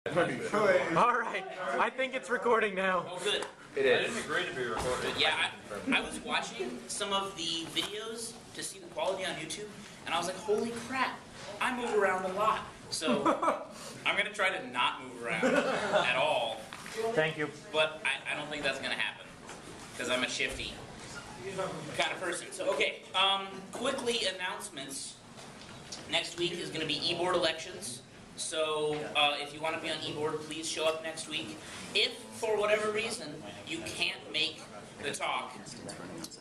All right, I think it's recording now. Oh, good. It is. I didn't agree to be recorded. Yeah, I was watching some of the videos to see the quality on YouTube, and I was like, holy crap, I move around a lot. So I'm going to try to not move around at all. Thank you. But I don't think that's going to happen, because I'm a shifty kind of person. So, okay, quickly announcements. Next week is going to be e-board elections. So if you want to be on e-board, please show up next week. If, for whatever reason, you can't make the talk,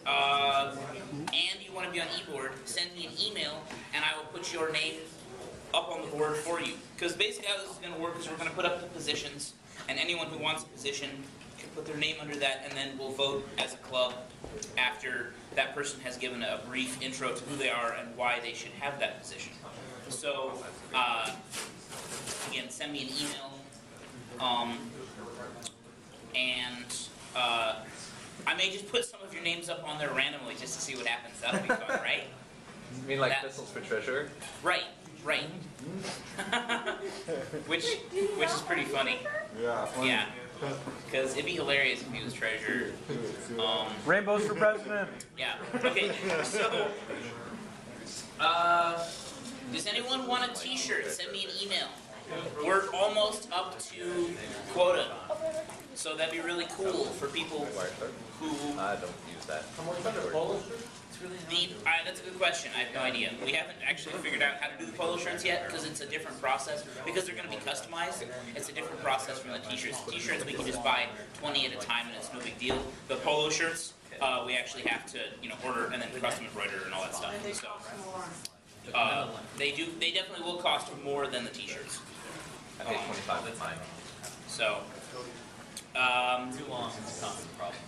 and you want to be on e-board, send me an email, and I will put your name up on the board for you. Because basically how this is going to work is we're going to put up the positions, and anyone who wants a position can put their name under that, and then we'll vote as a club after that person has given a brief intro to who they are and why they should have that position. So, again, send me an email, I may just put some of your names up on there randomly just to see what happens. That'll be fun, right? You mean like Thistles for Treasure? Right, right. which is pretty funny. Yeah. Funny. Yeah. Because it'd be hilarious if he was treasurer. Rainbows for president. Yeah. Okay. So, does anyone want a T-shirt? Send me an email. We're almost up to quota, so that'd be really cool for people who. I don't use that. That's a good question. I have no idea. We haven't actually figured out how to do the polo shirts yet because it's a different process. Because they're going to be customized, it's a different process from the T-shirts. T-shirts we can just buy 20 at a time and it's no big deal. The polo shirts we actually have to order and then custom embroider and all that stuff. So they definitely will cost more than the T-shirts. I paid $25. That's fine. So. Too long since it's a problem.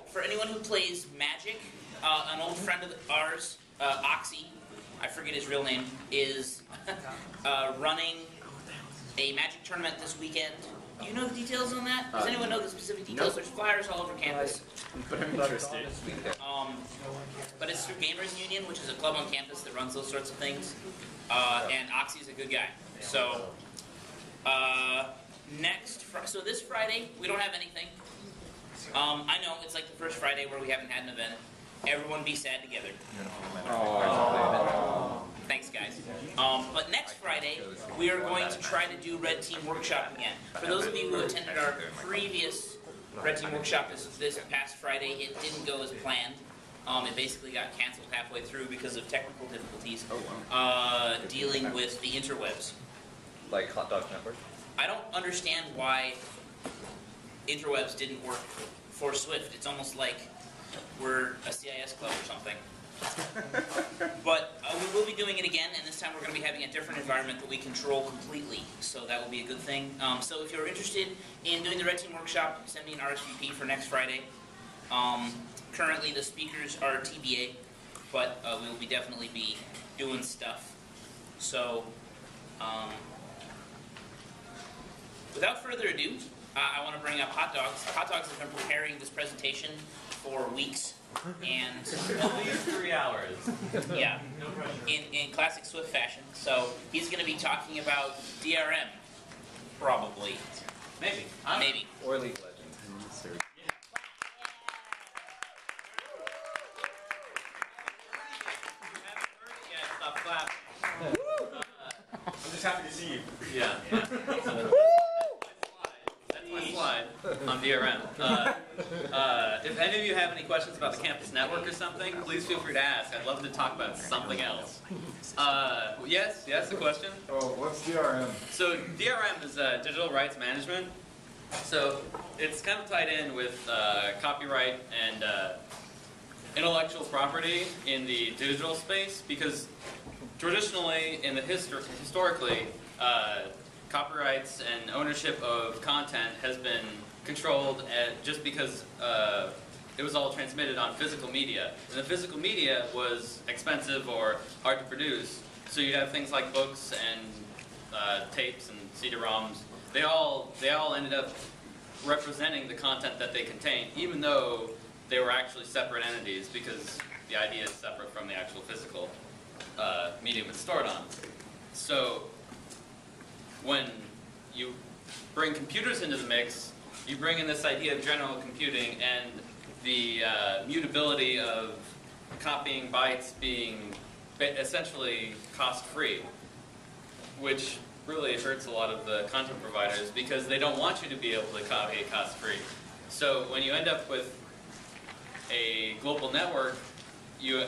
For anyone who plays Magic, an old friend of ours, Oxy, I forget his real name, is running a Magic tournament this weekend. Do you know the details on that? Does anyone know the specific details? There's flyers all over campus. But I'm interested. But it's through Gamers Union, which is a club on campus that runs those sorts of things. And Oxy's a good guy. So, so this Friday, we don't have anything. I know, it's like the first Friday where we haven't had an event. Everyone be sad together. Thanks, guys. But next Friday, we are going to try to do Red Team Workshop again. For those of you who attended our previous Red Team Workshop this past Friday, it didn't go as planned. It basically got canceled halfway through because of technical difficulties dealing with the interwebs. Like Hot Dog Network? I don't understand why interwebs didn't work for Swift. It's almost like we're a CIS club or something. But we will be doing it again, and this time we're going to be having a different environment that we control completely, so that will be a good thing. So if you're interested in doing the Red Team Workshop, send me an RSVP for next Friday. Currently the speakers are TBA, but we will definitely be doing stuff. So, without further ado, I want to bring up Hot Dogs. Hot Dogs has been preparing this presentation for weeks, and at least 3 hours. Yeah, in classic Swift fashion. So he's going to be talking about DRM, probably, Maybe. maybe. Or League of Legends. Stop clapping. I'm just happy to see you. Yeah. That's my slide on DRM. If any of you have any questions about the campus network or something, please feel free to ask. I'd love to talk about something else. Yes, a question? Oh, what's DRM? So DRM is digital rights management. So it's kind of tied in with copyright and intellectual property in the digital space, because traditionally, in the historically, copyrights and ownership of content has been controlled just because it was all transmitted on physical media. And the physical media was expensive or hard to produce, so you have things like books and tapes and CD-ROMs. They all ended up representing the content that they contained, even though they were actually separate entities, because the idea is separate from the actual physical medium it's stored on. So when you bring computers into the mix, you bring in this idea of general computing and the mutability of copying bytes being essentially cost-free, which really hurts a lot of the content providers because they don't want you to be able to copy it cost-free. So when you end up with a global network, you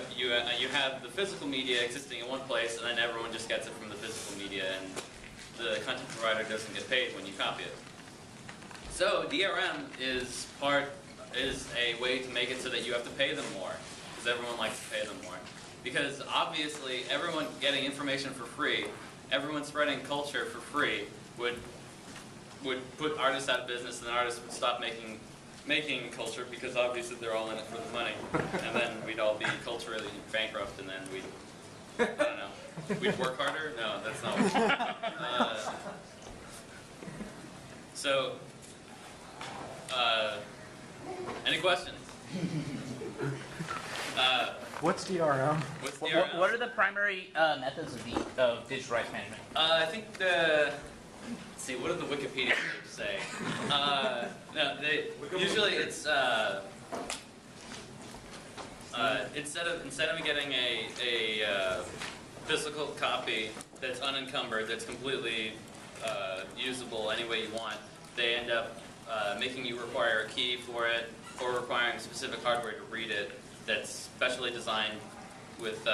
have the physical media existing in one place, and then everyone just gets it from the physical media, and the content provider doesn't get paid when you copy it. So DRM is a way to make it so that you have to pay them more, because everyone likes to pay them more. Because obviously, everyone getting information for free, everyone spreading culture for free would put artists out of business, and artists would stop making culture because obviously they're all in it for the money, and then we'd all be culturally bankrupt, and then I don't know, we'd work harder? No, that's not what so, any questions? What's DRM? What's DRM? What are the primary methods of digital rights management? I think let's see, what did the Wikipedia page say? No, usually it's instead of getting a physical copy that's unencumbered, that's completely usable any way you want, they end up making you require a key for it, or requiring specific hardware to read it that's specially designed with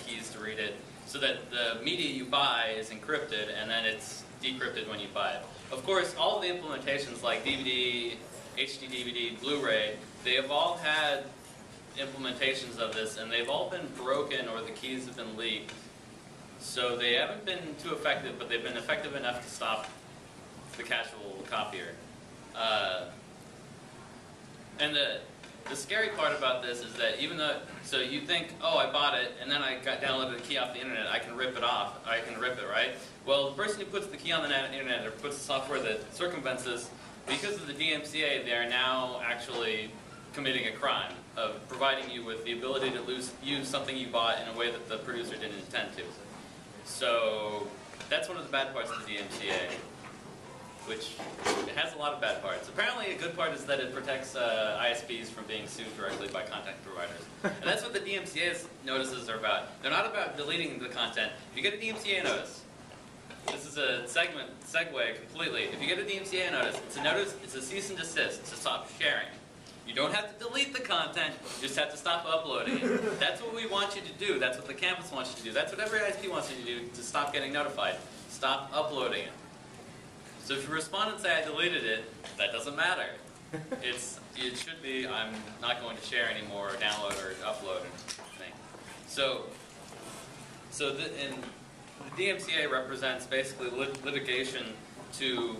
keys to read it, so that the media you buy is encrypted and then it's decrypted when you buy it. Of course, all the implementations like DVD, HD DVD, Blu-ray, they have all had implementations of this, and they've all been broken or the keys have been leaked. So they haven't been too effective, but they've been effective enough to stop the casual copier. And the scary part about this is that even though, so you think, oh, I bought it, and then I downloaded a key off the internet, I can rip it off, I can rip it, right? Well, the person who puts the key on the internet or puts the software that circumvents this, because of the DMCA, they are now actually committing a crime of providing you with the ability to use something you bought in a way that the producer didn't intend to. So that's one of the bad parts of the DMCA, which it has a lot of bad parts. Apparently a good part is that it protects ISPs from being sued directly by content providers. And that's what the DMCA's notices are about. They're not about deleting the content. If you get a DMCA notice, this is a segue completely. If you get a DMCA notice, it's a cease and desist to stop sharing. You don't have to delete the content, you just have to stop uploading it. That's what we want you to do. That's what the campus wants you to do. That's what every ISP wants you to do to stop getting notified. Stop uploading it. So if you respond and say I deleted it, that doesn't matter. It should be I'm not going to share anymore, or download or upload anything. So the DMCA represents basically litigation to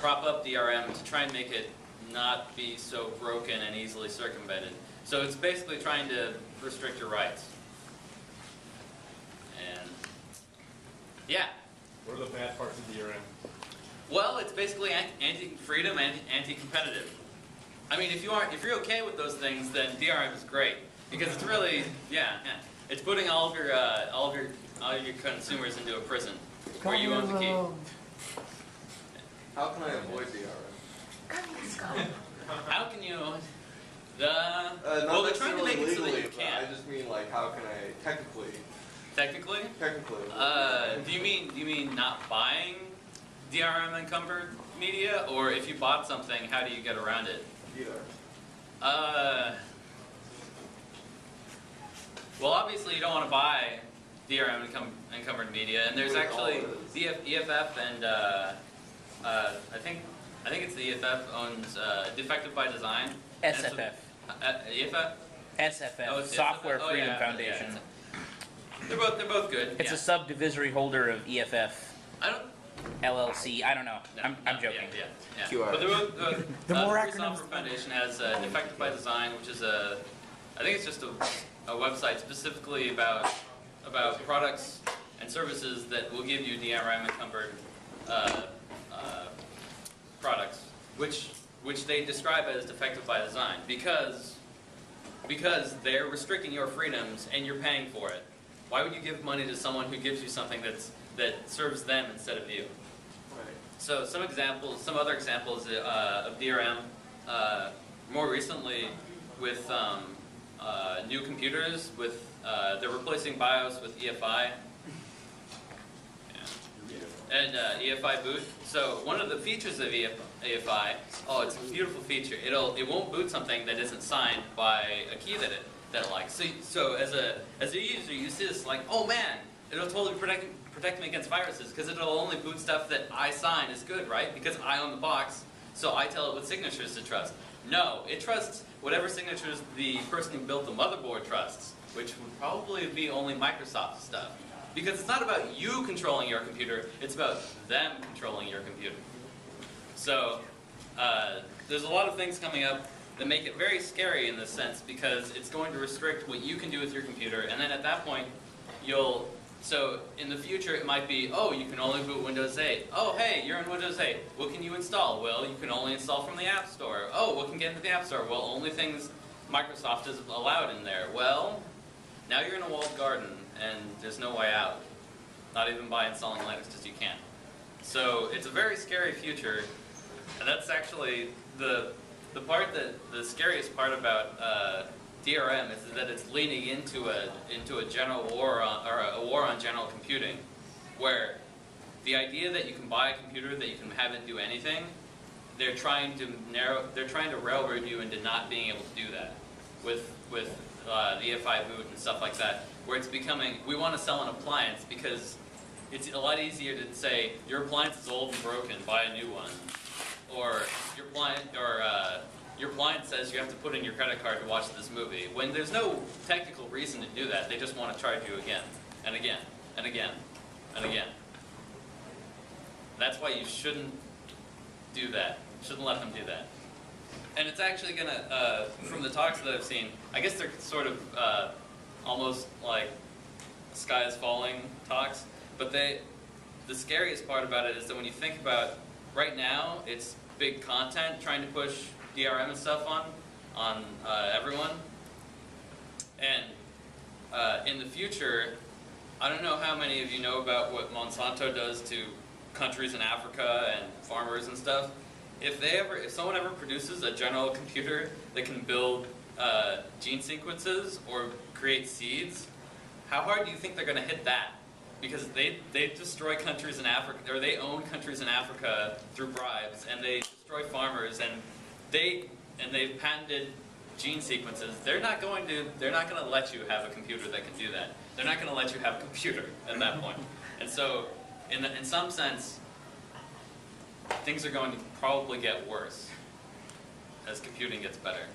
prop up DRM to try and make it not be so broken and easily circumvented. So it's basically trying to restrict your rights. And yeah. What are the bad parts of DRM? Well, it's basically anti-freedom and anti-competitive. I mean, if you're okay with those things, then DRM is great because it's really, it's putting all of your consumers into a prison where you own the key. How can I avoid DRM? How can you? Not Well, they're trying to make it so that legally, you but can't. I just mean like how can I technically? Technically? Do you mean not buying DRM encumbered media, or if you bought something, how do you get around it? Either. Well, obviously you don't want to buy DRM encumbered media, and there's actually EFF and I think it's the EFF owns Defective by Design. SFF. EFF? SFF, Oh, it's Software SFF? Oh, Freedom yeah, Foundation. yeah. They're both good. It's a subdivisory holder of EFF, I don't. LLC. I don't know. No, I'm joking. Yeah. QR. But the The more Free acronyms, Software Foundation has Defective by Design, which is I think it's just a website specifically about products and services that will give you DRM encumbered products, which they describe as defective by design because they're restricting your freedoms and you're paying for it. Why would you give money to someone who gives you something that serves them instead of you? Right. So some other examples of DRM. More recently, with new computers, they're replacing BIOS with EFI. And EFI boot. So one of the features of EFI, oh, it's a beautiful feature. It won't boot something that isn't signed by a key that it likes. So as a user, you see this like, oh man, it'll totally protect me against viruses because it'll only boot stuff that I sign is good, right? Because I own the box, so I tell it what signatures to trust. No, it trusts whatever signatures the person who built the motherboard trusts, which would probably be only Microsoft stuff. Because it's not about you controlling your computer, it's about them controlling your computer. So, there's a lot of things coming up that make it very scary in this sense because it's going to restrict what you can do with your computer, and then at that point, so in the future it might be, oh, you can only boot Windows 8. Oh, hey, you're in Windows 8. What can you install? Well, you can only install from the App Store. Oh, what can get into the App Store? Well, only things Microsoft is allowed in there. Well, now you're in a walled garden, and there's no way out. Not even by installing Linux, because you can't. So it's a very scary future, and that's actually the scariest part about DRM is that it's leaning into a general war a war on general computing, where the idea that you can buy a computer that you can have it do anything, they're trying to railroad you into not being able to do that with the EFI boot and stuff like that, where it's becoming, we want to sell an appliance because it's a lot easier to say your appliance is old and broken, buy a new one, or your appliance says you have to put in your credit card to watch this movie. When there's no technical reason to do that, they just want to charge you again and again and again and again. That's why you shouldn't do that. Shouldn't let them do that. And it's actually gonna, from the talks that I've seen, I guess they're sort of almost like sky is falling talks, but the scariest part about it is that when you think about, right now, it's big content trying to push DRM and stuff on everyone. And in the future, I don't know how many of you know about what Monsanto does to countries in Africa and farmers and stuff. If someone ever produces a general computer that can build gene sequences or create seeds, how hard do you think they're going to hit that? Because they destroy countries in Africa, or they own countries in Africa through bribes, and they destroy farmers, and they've patented gene sequences. They're not going to let you have a computer that can do that. They're not going to let you have a computer at that point. And so, in some sense, things are going to probably get worse as computing gets better.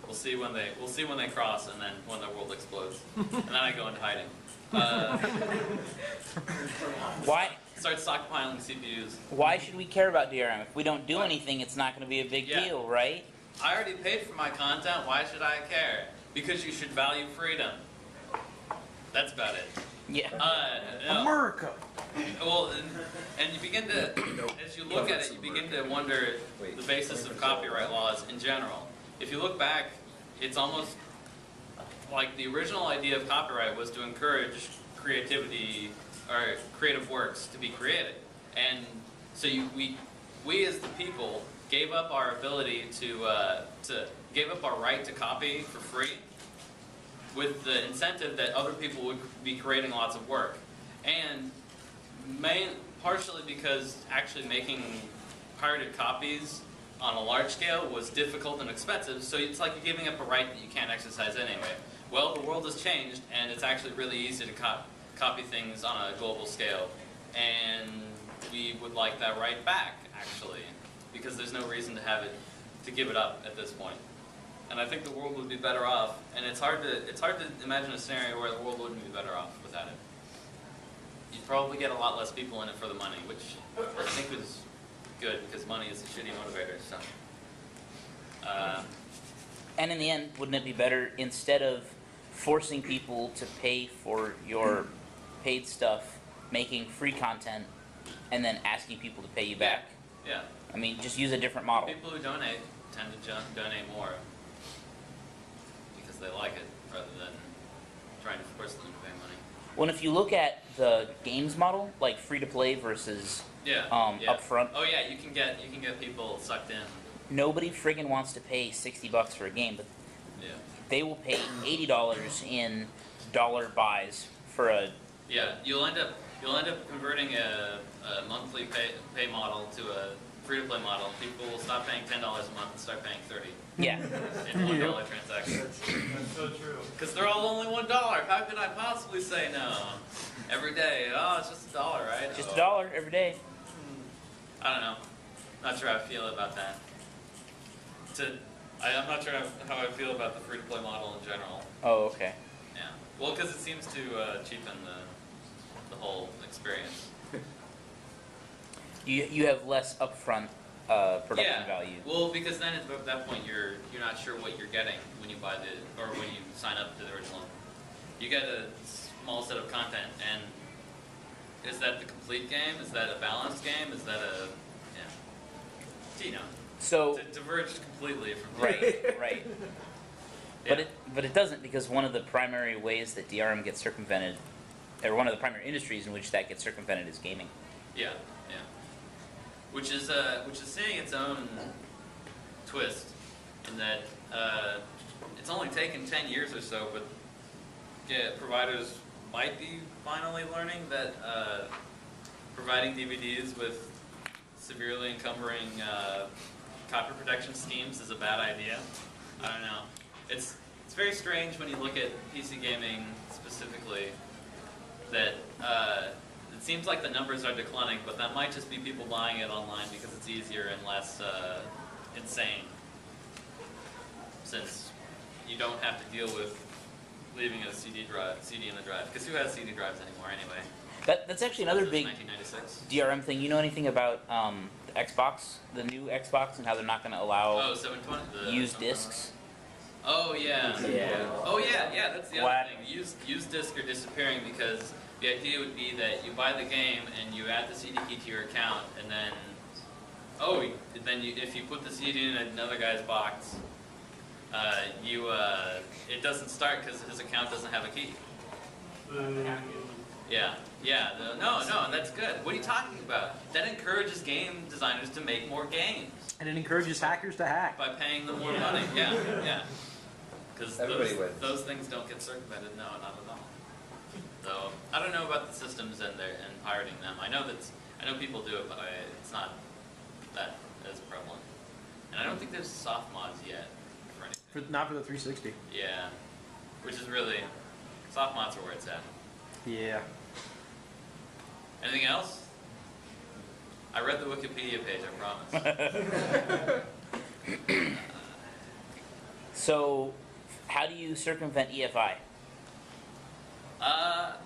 We'll see when they cross, and then when the world explodes, and then I go into hiding. Why? Start stockpiling CPUs. Why should we care about DRM? If we don't do anything, it's not going to be a big deal, right? I already paid for my content. Why should I care? Because you should value freedom. That's about it. Yeah. No. America. Well, and you begin to, as you look at it, you begin to wonder the basis of copyright laws in general. If you look back, it's almost like the original idea of copyright was to encourage creativity or creative works to be created. And so we as the people gave up our ability gave up our right to copy for free with the incentive that other people would be creating lots of work. And partially because actually making pirated copies on a large scale was difficult and expensive, so it's like you're giving up a right that you can't exercise anyway. Well, the world has changed, and it's actually really easy to copy things on a global scale, and we would like that right back, actually, because there's no reason to give it up at this point. And I think the world would be better off, and it's hard to imagine a scenario where the world wouldn't be better off without it. You'd probably get a lot less people in it for the money, which I think is good, because money is a shitty motivator, so. And in the end, wouldn't it be better, instead of forcing people to pay for your paid stuff, making free content, and then asking people to pay you back? Yeah. I mean, just use a different model. People who donate tend to donate more because they like it, rather than trying to force them to pay money. Well, if you look at the games model, like free-to-play versus Yeah. yeah. up front. Oh yeah, you can get people sucked in. Nobody friggin' wants to pay $60 for a game, but Yeah. they will pay $80 in dollar buys for a. Yeah, you'll end up converting a monthly pay model to a free to play model. People will stop paying $10 a month and start paying $30 Yeah. in $1 transactions. That's so true. Because they're all only $1. How could I possibly say no? Every day, oh, it's just $1, right? Just Oh. $1 every day. I don't know. Not sure how I feel about that. I'm not sure how I feel about the free to play model in general. Oh, okay. Yeah. Well, because it seems to cheapen the whole experience. You have less upfront production value. Well, because then at that point you're not sure what you're getting when you buy or when you sign up to the original. You get a small set of content, and is that the complete game? Is that a balanced game? Is that a So diverged completely from right, right. Yeah. But it doesn't, because one of the primary ways that DRM gets circumvented, or one of the primary industries in which that gets circumvented, is gaming. Yeah, yeah. Which is seeing its own twist in that it's only taken 10 years or so, but providers might be finally learning that providing DVDs with severely encumbering copy protection schemes is a bad idea. I don't know. It's very strange when you look at PC gaming specifically that it seems like the numbers are declining, but that might just be people buying it online because it's easier and less insane, since you don't have to deal with leaving a CD in the drive. Because who has CD drives anymore anyway? That's actually another big 1996. DRM thing. You know anything about the Xbox, the new Xbox, and how they're not going to allow Oh, 720. used discs? Oh yeah. Yeah. Oh yeah. That's the What? other thing. Used discs are disappearing because the idea would be that you buy the game and you add the CD key to your account, and then if you put the CD in another guy's box, it doesn't start because his account doesn't have a key. Yeah. No, that's good. What are you talking about? That encourages game designers to make more games And it encourages hackers to hack. by paying them more money. Yeah. Because Everybody wins. those things don't get circumvented. No, not at all. So I don't know about the systems and pirating them. I know people do it, but it's not that as prevalent. And I don't think there's soft mods yet for anything. Not for the 360. Yeah, which is really soft mods are where it's at. Yeah. Anything else? I read the Wikipedia page, I promise. So, how do you circumvent EFI?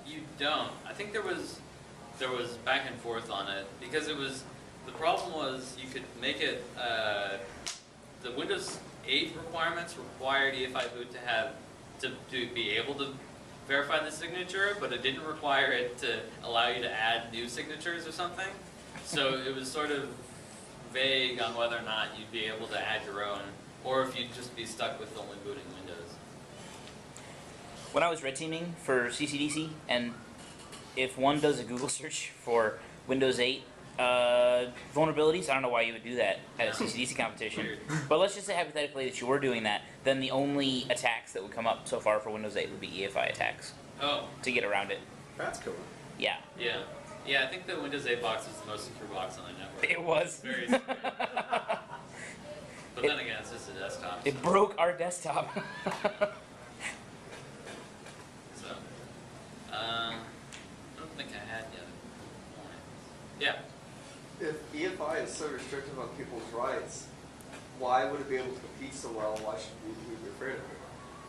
You don't. I think there was back and forth on it because the problem was you could make it the Windows 8 requirements required EFI boot to be able to verify the signature, but it didn't require it to allow you to add new signatures or something. So it was sort of vague on whether or not you'd be able to add your own, or if you'd just be stuck with only booting Windows. When I was red teaming for CCDC, and if one does a Google search for Windows 8 vulnerabilities, I don't know why you would do that at a CCDC competition. Weird. But let's just say hypothetically that you were doing that, then the only attacks that would come up so far for Windows 8 would be EFI attacks Oh, to get around it. That's cool. Yeah, yeah. Yeah, I think the Windows 8 box is the most secure box on the network. it was. Very secure. But then again, it's just a desktop. It broke our desktop. So, I don't think I had yet. Yeah. If EFI is so restrictive on people's rights, why would it be able to compete so well? Why should we be afraid of it?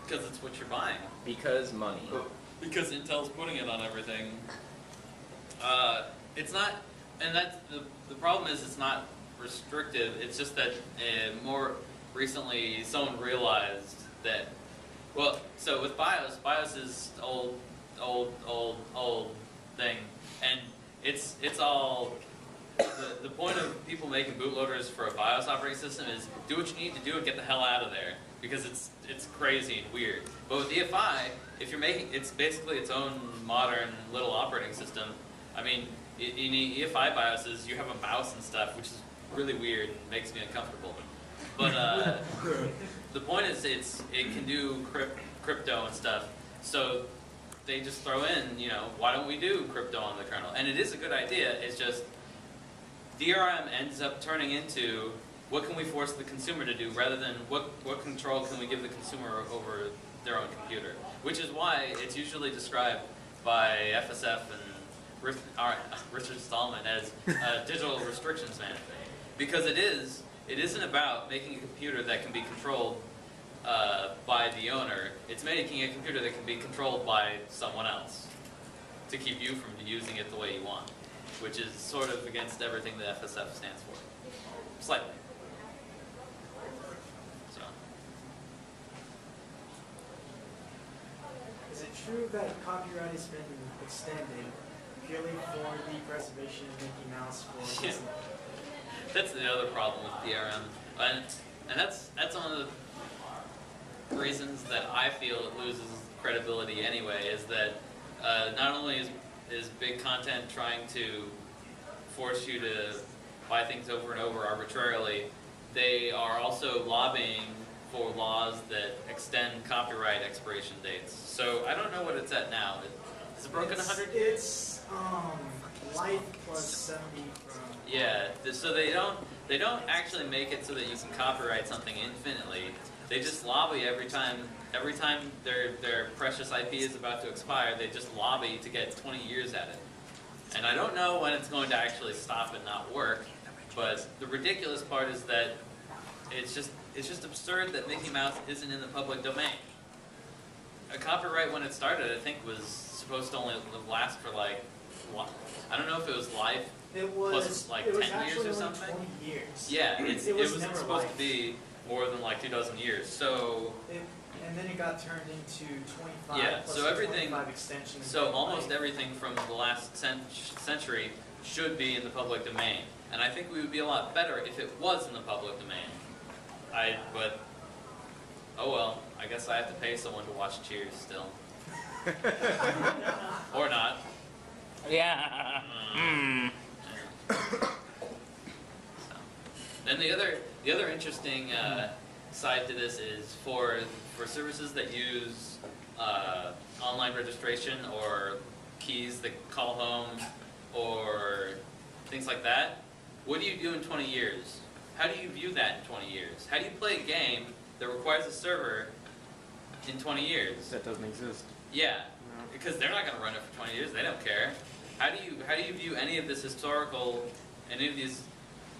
Because it's what you're buying. Because money. Oh, Because Intel's putting it on everything. It's not, and that's the problem is it's not restrictive. It's just that more recently someone realized that. Well, so with BIOS is old thing, and it's all. The point of people making bootloaders for a BIOS operating system is do what you need to do and get the hell out of there, because it's crazy and weird. But with EFI, if you're making, it's basically its own modern little operating system. I mean, in EFI BIOSes, you have a mouse and stuff, which is really weird and makes me uncomfortable. But the point is, it can do crypto and stuff. So they just throw in, why don't we do crypto on the kernel? And it is a good idea. It's just DRM ends up turning into what can we force the consumer to do rather than what control can we give the consumer over their own computer. Which is why it's usually described by FSF and Richard Stallman as digital restrictions management. Because it isn't about making a computer that can be controlled by the owner. It's making a computer that can be controlled by someone else to keep you from using it the way you want, which is sort of against everything the FSF stands for. Slightly. So. Is it true that copyright has been extended purely for the preservation of Mickey Mouse for Yeah. Disney? That's the other problem with DRM, and that's one of the reasons that I feel it loses credibility anyway. Is that not only is big content trying to force you to buy things over and over arbitrarily, they are also lobbying for laws that extend copyright expiration dates. So I don't know what it's at now. Is it broken 100 years? It's life plus 70 from. Yeah, so they don't actually make it so that you can copyright something infinitely. They just lobby every time their precious IP is about to expire. They just lobby to get 20 years at it. And I don't know when it's going to actually stop and not work. But the ridiculous part is that it's just absurd that Mickey Mouse isn't in the public domain. A copyright when it started, I think, was supposed to only last for like, I don't know if it was life. It was Plus, like, it was 10 years or actually only something? 20 years. Yeah, it was wasn't never supposed life. to be more than like 2 dozen years. So And then it got turned into 25. Yeah, plus so the everything- 25 extension. so almost everything from the last century should be in the public domain. And I think we would be a lot better if it was in the public domain. But oh well, I guess I have to pay someone to watch Cheers still. Or not. Yeah. So. Then the other interesting side to this is for services that use online registration or keys that call home or things like that. What do you do in 20 years? How do you view that in 20 years? How do you play a game that requires a server in 20 years? That doesn't exist. Yeah, because they're not going to run it for 20 years. They don't care. How do you view any of this any of these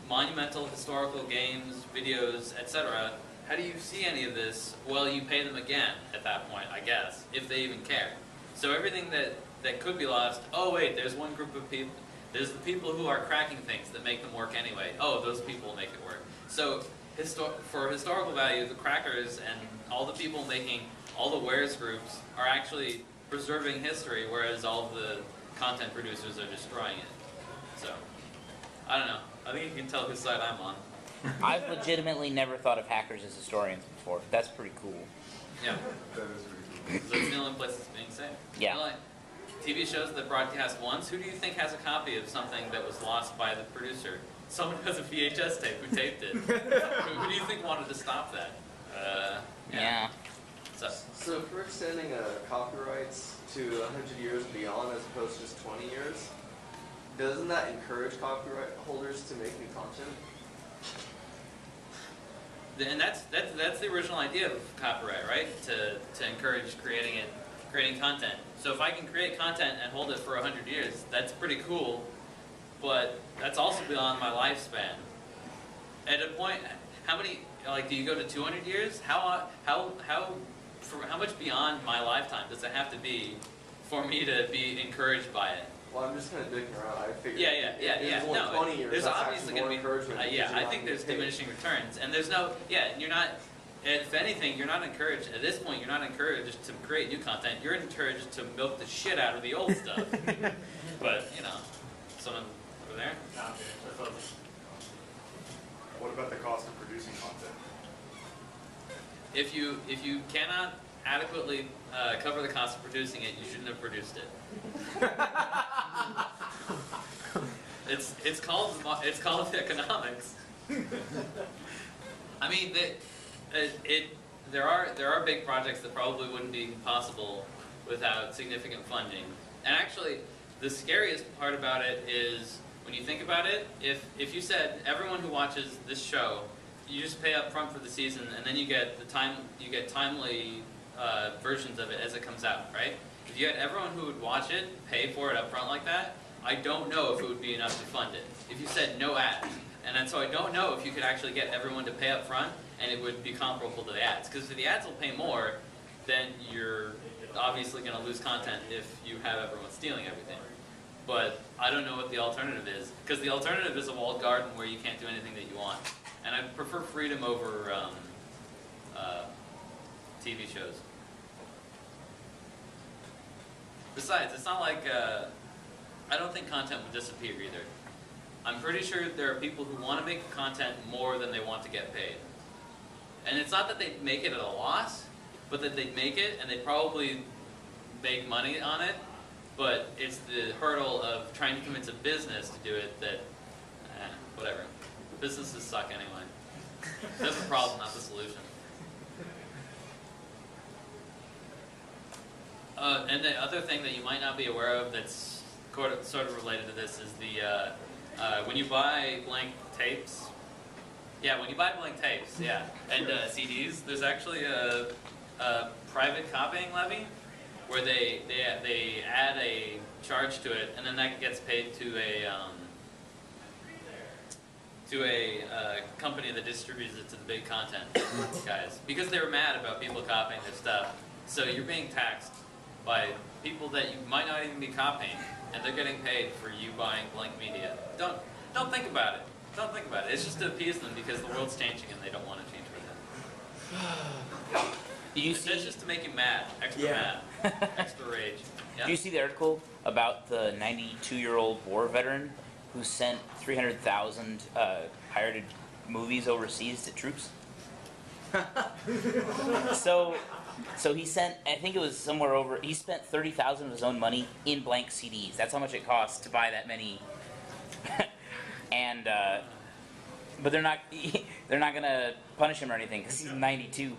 monumental historical games, videos, etc.? How do you see any of this? Well, you pay them again at that point, I guess, if they even care. So everything that could be lost. Oh wait, there's one group of people. There's the people who are cracking things that make them work anyway. Oh, those people make it work. So for historical value, the crackers and all the people making all the wares groups are actually preserving history, whereas all the content producers are destroying it. So, I don't know. I think you can tell whose side I'm on. I've legitimately never thought of hackers as historians before. That's pretty cool. Yeah. That is really cool. So it's the only place it's being safe. Yeah. Like, TV shows that broadcast once, who do you think has a copy of something that was lost by the producer? Someone who has a VHS tape who taped it. Who do you think wanted to stop that? Yeah. So, So if we're extending copyrights to 100 years and beyond as opposed to just 20 years, doesn't that encourage copyright holders to make new content? and that's the original idea of copyright, right? To encourage creating content. So if I can create content and hold it for 100 years, that's pretty cool. But that's also beyond my lifespan. At a point, how many? Like, do you go to 200 years? How much beyond my lifetime does it have to be for me to be encouraged by it? Well, I'm just kind of digging around. I figured Yeah. if it's only 20 years, There's that's obviously actually going more to be. encouragement. Yeah, because you're I not think gonna there's get paid. diminishing returns, and there's no. Yeah, you're not. If anything, you're not encouraged. At this point, you're not encouraged to create new content. You're encouraged to milk the shit out of the old stuff. But someone over there. What about the cost of producing content? If you cannot adequately cover the cost of producing it, you shouldn't have produced it. It's called economics. I mean, there are big projects that probably wouldn't be possible without significant funding. And actually, the scariest part about it is when you think about it. If you said everyone who watches this show, you just pay up front for the season, and then you get timely versions of it as it comes out, right? If you had everyone who would watch it pay for it up front like that, I don't know if it would be enough to fund it. If you said no ads, and so I don't know if you could actually get everyone to pay up front and it would be comparable to the ads. Because if the ads will pay more, then you're obviously going to lose content if you have everyone stealing everything. But I don't know what the alternative is. Because the alternative is a walled garden where you can't do anything that you want. And I prefer freedom over TV shows. Besides, it's not like, I don't think content would disappear either. I'm pretty sure there are people who want to make content more than they want to get paid. And it's not that they make it at a loss, but that they make it and they probably make money on it, but it's the hurdle of trying to convince a business to do it that, whatever. Businesses suck anyway. That's the problem, not the solution. And the other thing that you might not be aware of that's sort of related to this is the when you buy blank tapes. Yeah, when you buy blank tapes, yeah, and CDs, there's actually a private copying levy where they add a charge to it, and then that gets paid to a company that distributes it to the big content guys, because they were mad about people copying their stuff. So you're being taxed by people that you might not even be copying, and they're getting paid for you buying blank media. Don't think about it. Don't think about it. It's just to appease them because the world's changing and they don't want to change with it. It's just to make you mad, extra mad, extra rage. Yeah? Do you see the article about the 92-year-old war veteran who sent 300,000 pirated movies overseas to troops? So he sent, I think it was somewhere over, he spent 30,000 of his own money in blank CDs. That's how much it costs to buy that many. And but they're not gonna punish him or anything because he's 92.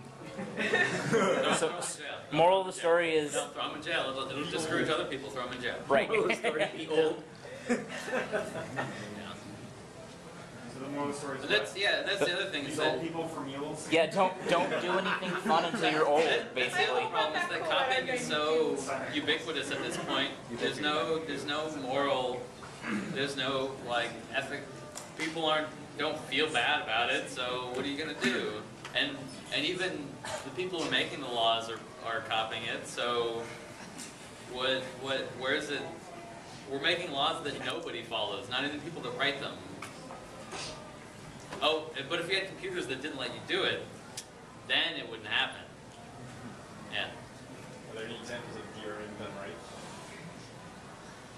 So, moral of the story is, don't throw him in jail. It'll discourage other people. Throw him in jail. right. So the moral of the story is That's the other thing. Is these that old people from mules. Yeah, don't do anything fun until you're old, That's the basically. other problem is that copying is so ubiquitous at this point. There's no moral, there's no like ethic. People don't feel bad about it. So what are you gonna do? And even the people who are making the laws are copying it. So where is it? We're making laws that nobody follows, not even people that write them. Oh, but if you had computers that didn't let you do it, then it wouldn't happen. Yeah. Are there any examples of DRM done right?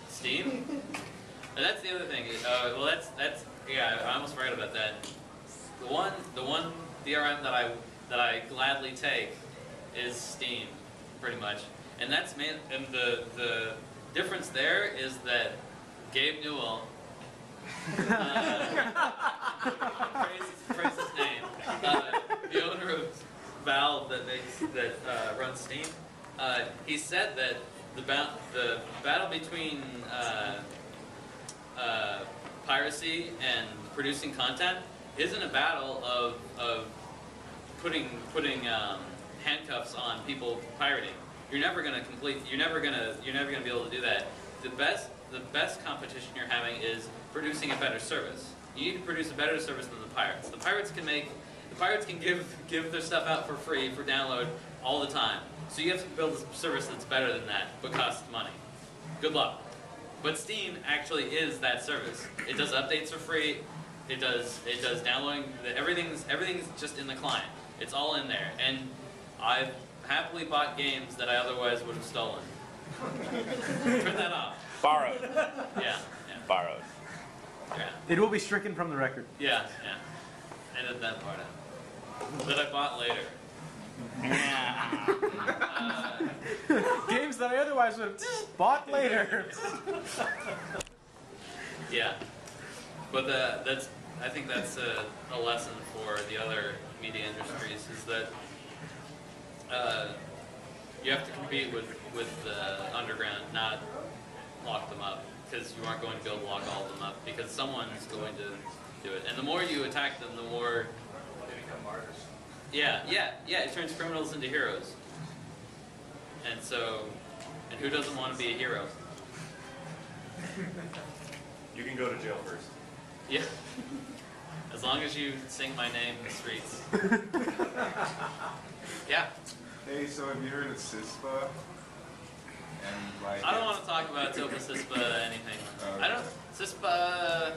Steam? And that's the other thing. Well, that's yeah. I almost forgot about that. The one DRM that I gladly take is Steam, pretty much. And that's and the difference there is that Gabe Newell. Praise his name. The owner of Valve that runs Steam. He said that the battle between piracy and producing content isn't a battle of putting handcuffs on people pirating. You're never gonna be able to do that. The best competition you're having is producing a better service. You need to produce a better service than the pirates. The pirates can give their stuff out for free for download all the time. So you have to build a service that's better than that, but costs money. Good luck. But Steam actually is that service. It does updates for free. It does downloading. Everything's just in the client. It's all in there. And I've happily bought games that I otherwise would have stolen. Turn that off. Borrowed. Yeah. Borrowed. Yeah. It will be stricken from the record. Yeah. Edit that part out. That I bought later. Games that I otherwise would have bought later. Yeah. But I think that's a lesson for the other media industries is that you have to compete with the underground, not lock them up, because you aren't going to be able to lock all of them up, because someone's going to do it. And the more you attack them, the more They become martyrs. yeah, it turns criminals into heroes. And who doesn't want to be a hero? You can go to jail first. Yeah. As long as you sing my name in the streets. Yeah. Hey, so have you heard of CISPA? And like, I don't want to talk about Topa CISPA anything. Oh, I don't. CISPA.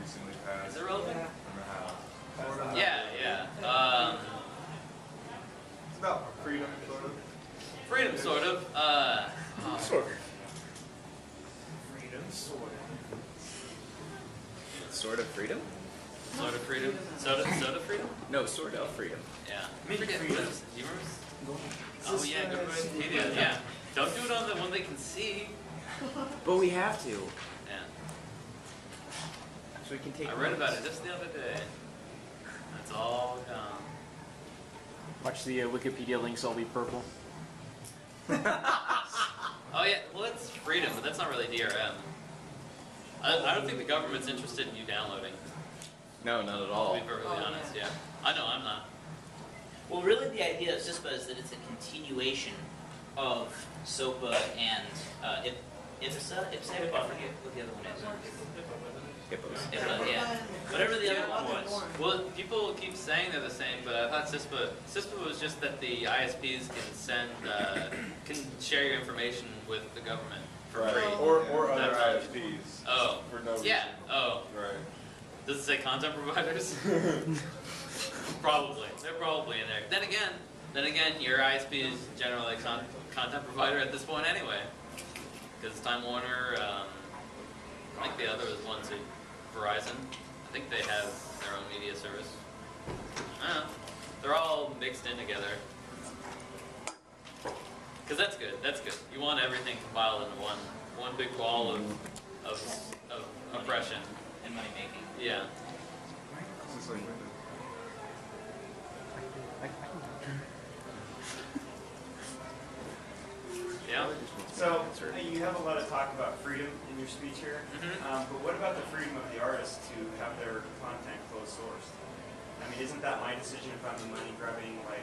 recently passed. Is it relevant? I don't know how. Yeah. It's about freedom, sort of. Freedom, sort of. Sort of. Freedom, sort of. Sort of freedom? Sort of freedom. Soda freedom? No, sort of freedom. Yeah. Mini Forget freedom. what it is. Do you remember? Oh yeah, go to Wikipedia. Yeah. Don't do it on the one they can see. But we have to. Yeah. So we can take I read about it just the other day. It's all gone. Watch the Wikipedia links all be purple. Oh yeah, well that's freedom, but that's not really DRM. I don't think the government's interested in you downloading, No, not at to all. be perfectly honest, yeah. I know, I'm not. Well, really, the idea of CISPA is that it's a continuation of SOPA and IPSA. I forget what the other one is. Hippos. IPSA, yeah. Whatever the other one was. Well, people keep saying they're the same, but I thought CISPA was just that the ISPs can share your information with the government for free. Or other That's- ISPs. Oh, For no reason. yeah, oh. Right. Does it say content providers? Probably. They're probably in there. Then again, your ISP is generally a content provider at this point anyway. Because Time Warner, I think the other ones are Verizon. I think they have their own media service. I don't know. They're all mixed in together. Because that's good. That's good. You want everything compiled into one big ball of oppression. And money making. Yeah. It's just like with the Yeah. So you have a lot of talk about freedom in your speech here, Mhm. but what about the freedom of the artist to have their content closed sourced? I mean, isn't that my decision if I'm the money grubbing, like,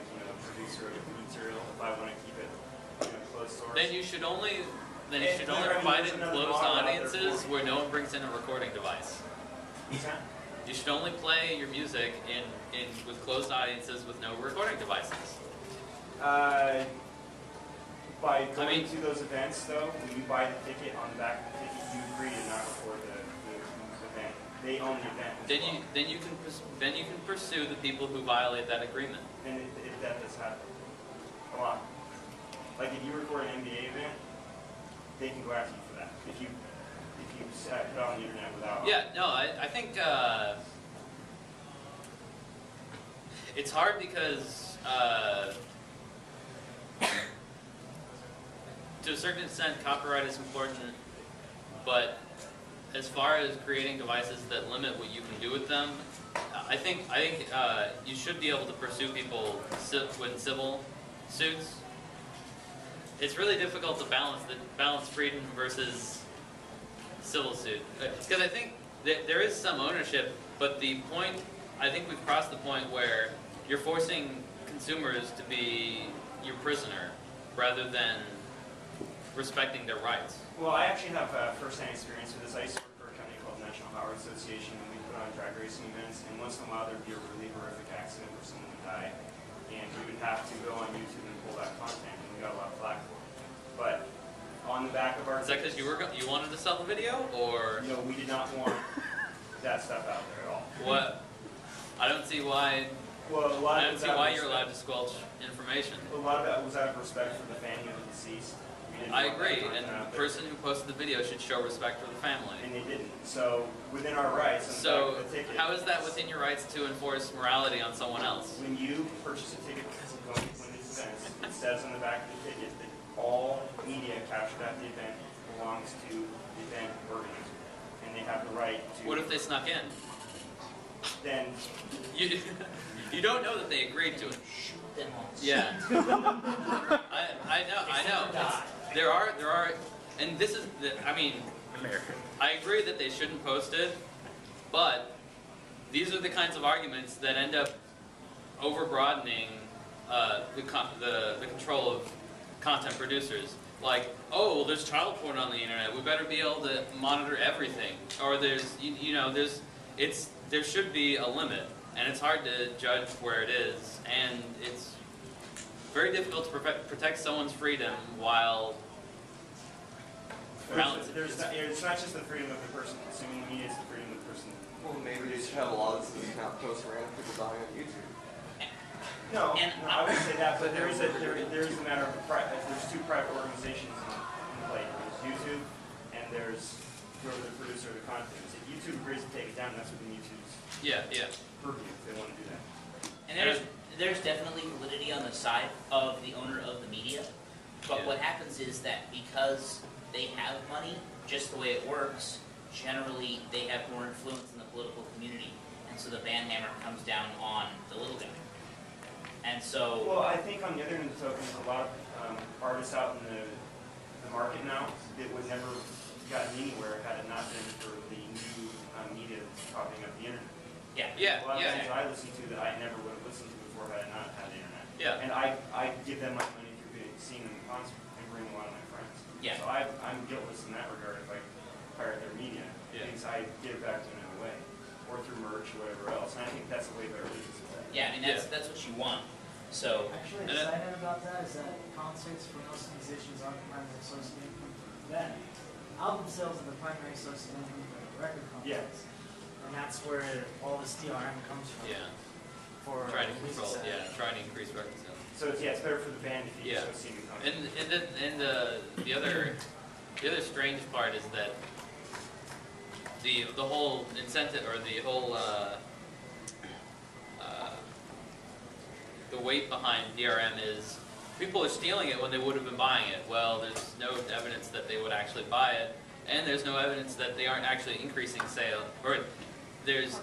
producer of material, if I want to keep it, closed source? Then you should only And provide it in there's another closed model out there audiences for it. where no one brings in a recording device. What's that? You should only play your music in with closed audiences with no recording devices. By going to those events, though, when you buy the ticket, on the back of the ticket, you agree to not record the event. They own the event. as well. Then you can pursue the people who violate that agreement. And if that does happen, a lot. Like if you record an NBA event, they can go after you for that. If you put it on the internet without. Yeah, no, I think it's hard because to a certain extent copyright is important, but as far as creating devices that limit what you can do with them, I think you should be able to pursue people with civil suits. It's really difficult to balance freedom versus civil suit, because I think that there is some ownership, but I think we've crossed the point where you're forcing consumers to be your prisoner rather than respecting their rights. Well, I actually have first-hand experience with this. I used to work for a company called National Howard Association, and we put on drag racing events, and once in a while there'd be a really horrific accident where someone would die, and we would have to go on YouTube and pull that content, and we got a lot of flack for it. But on the back of our Is that because you wanted to sell the video, or we did not want that stuff out there at all. what? I don't see why. Well, a lot I of don't it was see out of why you're respect- allowed to squelch information. A lot of that was out of respect for the family of the deceased. We didn't I want that agree, content and out the there. person who posted the video should show respect for the family. And they didn't. So within our rights, on the So, back of the ticket, how is that within your rights to enforce morality on someone else? when you purchase a ticket because of going to one of these events, it says on the back of the ticket that all media captured at the event belongs to the event organizer. And and they have the right to. What if they snuck in? Then You, you don't know that they agreed to it. Shoot them all. Yeah. I know. There are, and this is, I mean, I agree that they shouldn't post it, but these are the kinds of arguments that end up over-broadening the control of content producers. Like, oh, well, there's child porn on the internet. We better be able to monitor everything. Or there's, there should be a limit, and it's hard to judge where it is, and it's very difficult to protect someone's freedom while it's not just the freedom of the person consuming the media, it's the freedom of the person. Well, maybe they should have laws that can't post random people dying on YouTube. No, And I wouldn't say that, but there is a matter of there's two private organizations in play. There's YouTube and there's whoever the producer of the content is. If YouTube agrees to take it down, that's within YouTube's purview if they want to do that. And there's definitely validity on the side of the owner of the media, but what happens is that because they have money, just the way it works, generally they have more influence in the political community, and so the ban hammer comes down on the little guy. And so, well, I think on the other end of the token, a lot of artists out in the market now that would never gotten anywhere had it not been for the new media popping up the internet. yeah. A lot of things I listen to that I never would have listened to before had I not had the internet. Yeah. And I give them my money through seeing them in concert and bring a lot of my friends. Yeah. So I'm guiltless in that regard if I pirate their media. Yeah. Because I give it back to them in a way. Or through merch or whatever else. And I think that's a way better business of that. Yeah, I mean, that's what you want. So, Actually, a side note about that is that concerts for most musicians are the primary source of income for them. Album sales are the primary source of income for record companies. And that's where all this DRM comes from. Yeah. For Trying to music control, sales. trying to increase record sales. So it's better for the band if you Yeah. just go see them in concert. And the other strange part is that the whole incentive or the whole the weight behind DRM is people are stealing it when they would have been buying it. Well, there's no evidence that they would actually buy it, and there's no evidence that they aren't actually increasing sales. Or there's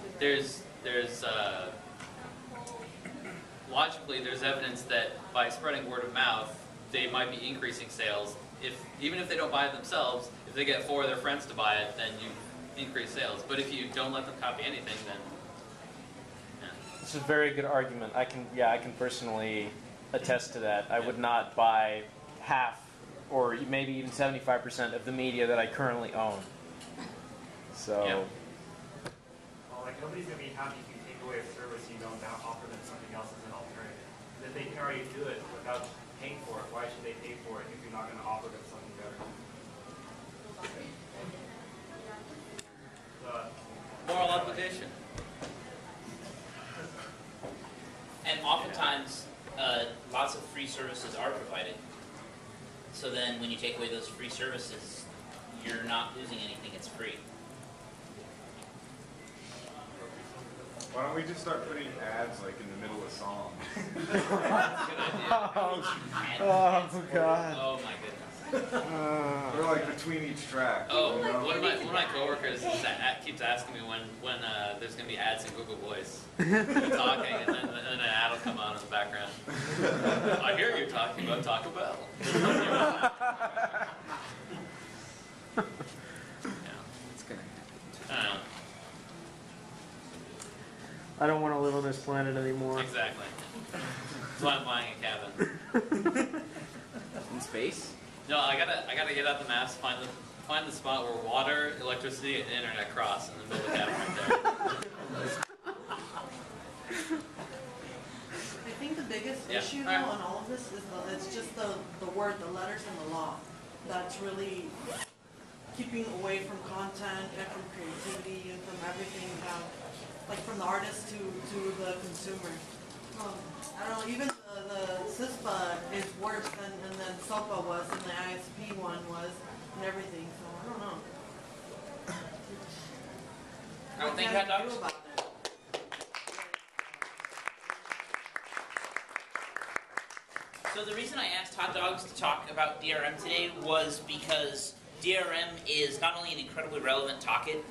logically there's evidence that by spreading word of mouth, they might be increasing sales. Even if they don't buy it themselves, if they get 4 of their friends to buy it, then you increase sales. But if you don't let them copy anything, then It's a very good argument. I can personally attest to that. I would not buy half or maybe even 75% of the media that I currently own. So, Yeah. Well, like nobody's gonna be happy if you take away a service you don't now offer them something else as an alternative. If they can already do it without paying for it, why should they pay for it if you're not gonna offer them something better? moral obligation. and oftentimes, lots of free services are provided. So then when you take away those free services, you're not losing anything, it's free. Why don't we just start putting ads like in the middle of songs? oh God. Oh my goodness. Or like between each track. Oh, you know? one of my coworkers keeps asking me when there's gonna be ads in Google Voice. You're talking, and then an ad will come on in the background. I hear you talking about Taco Bell. It's gonna happen. I don't know. I don't want to live on this planet anymore. Exactly. That's why I'm buying a cabin. In space? No, I gotta get out the maps, find the spot where water, electricity, and internet cross in the middle of the cabin right there. I think the biggest Yeah. issue though Alright. on all of this is it's just the word, the letters and the law. That's really keeping away from content and from creativity and from everything, like from the artist to the consumer. I don't know, even the CISPA is worse than SOPA was and the ISP one was and everything, so I don't know. I don't think What hot can you dogs. do about it? So the reason I asked Hot Dogs to talk about DRM today was because DRM is not only an incredibly relevant topic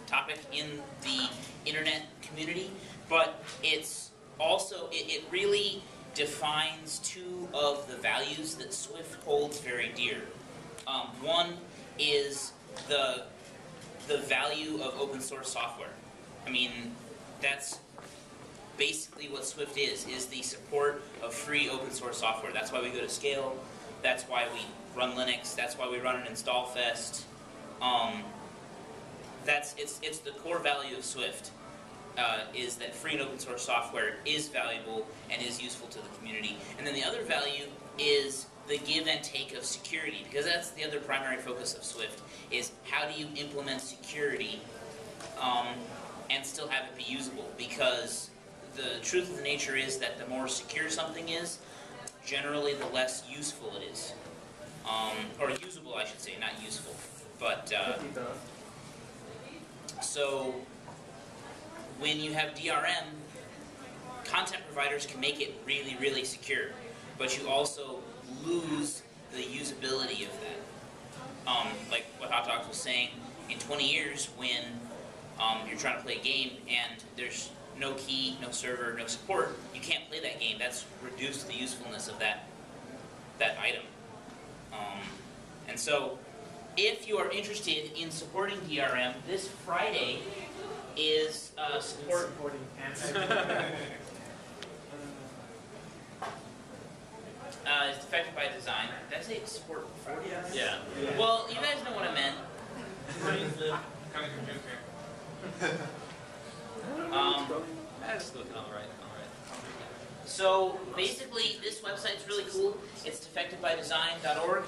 in the internet community, but it's also, it really defines two of the values that Swift holds very dear. One is the value of open source software. I mean, that's basically what Swift is the support of free open source software. That's why we go to Scale. That's why we run Linux. That's why we run an install fest. It's the core value of Swift, is that free and open source software is valuable and is useful to the community. And then the other value is the give and take of security, because that's the other primary focus of Swift, is how do you implement security and still have it be usable, because the truth of the nature is that the more secure something is, generally the less useful it is. Or usable, I should say, not useful. But, so, when you have DRM, content providers can make it really, really secure, but you also lose the usability of that. Like what Hot Dogs was saying, in 20 years when you're trying to play a game and there's no key, no server, no support, you can't play that game. That's reduced the usefulness of that item. And so, if you are interested in supporting DRM, this Friday is support. Supporting It's affected by design. Did I say support before? Yes. Yeah. Well, you guys know what I meant. That's looking all right. So basically, this website's really cool. It's defectedbydesign.org,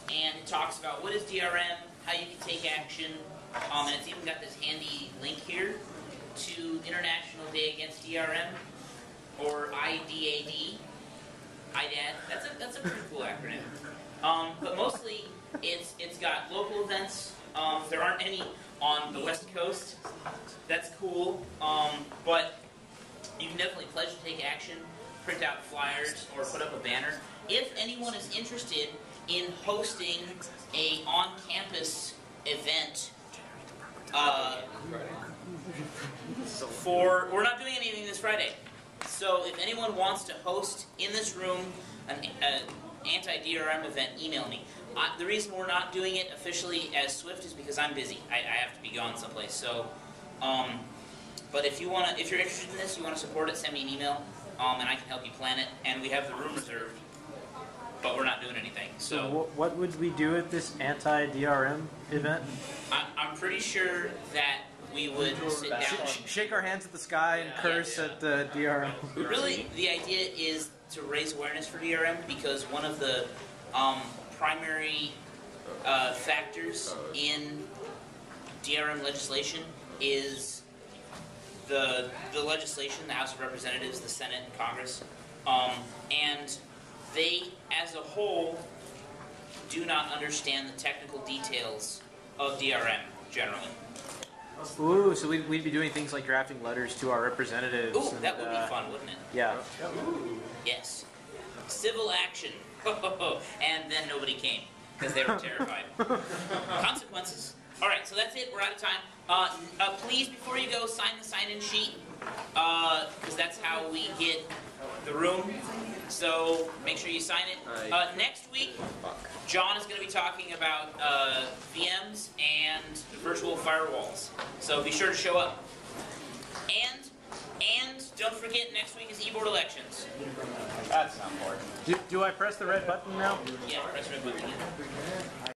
and it talks about what is DRM, how you can take action, and it's even got this handy link here to International Day Against DRM, or IDAD. IDAD. That's a pretty cool acronym. But mostly, it's got local events. There aren't any on the West Coast. That's cool. But you can definitely pledge to take action, print out flyers, or put up a banner. If anyone is interested in hosting a on-campus event, we're not doing anything this Friday. So if anyone wants to host in this room an anti-DRM event, email me. The reason we're not doing it officially as Swift is because I'm busy. I have to be gone someplace. So, but if you're interested in this, you want to support it, send me an email, and I can help you plan it. And we have the room reserved, but we're not doing anything. So what would we do at this anti-DRM event? I'm pretty sure that we would sit down. Shake our hands at the sky and curse at the DRM. Really, the idea is to raise awareness for DRM, because one of the primary factors in DRM legislation is the legislation, the House of Representatives, the Senate, and Congress, and they, as a whole, do not understand the technical details of DRM generally. Ooh, so we'd be doing things like drafting letters to our representatives. Ooh, that would be fun, wouldn't it? Yeah. Yes. Civil action. And then nobody came, because they were terrified. Consequences. Alright, so that's it. We're out of time. Please, before you go, sign the sign-in sheet, because that's how we get the room. So make sure you sign it. Next week, John is going to be talking about VMs and virtual firewalls. So be sure to show up. And don't forget, next week is e-board elections. That's not important. Do I press the red button now? Yeah, press red button again.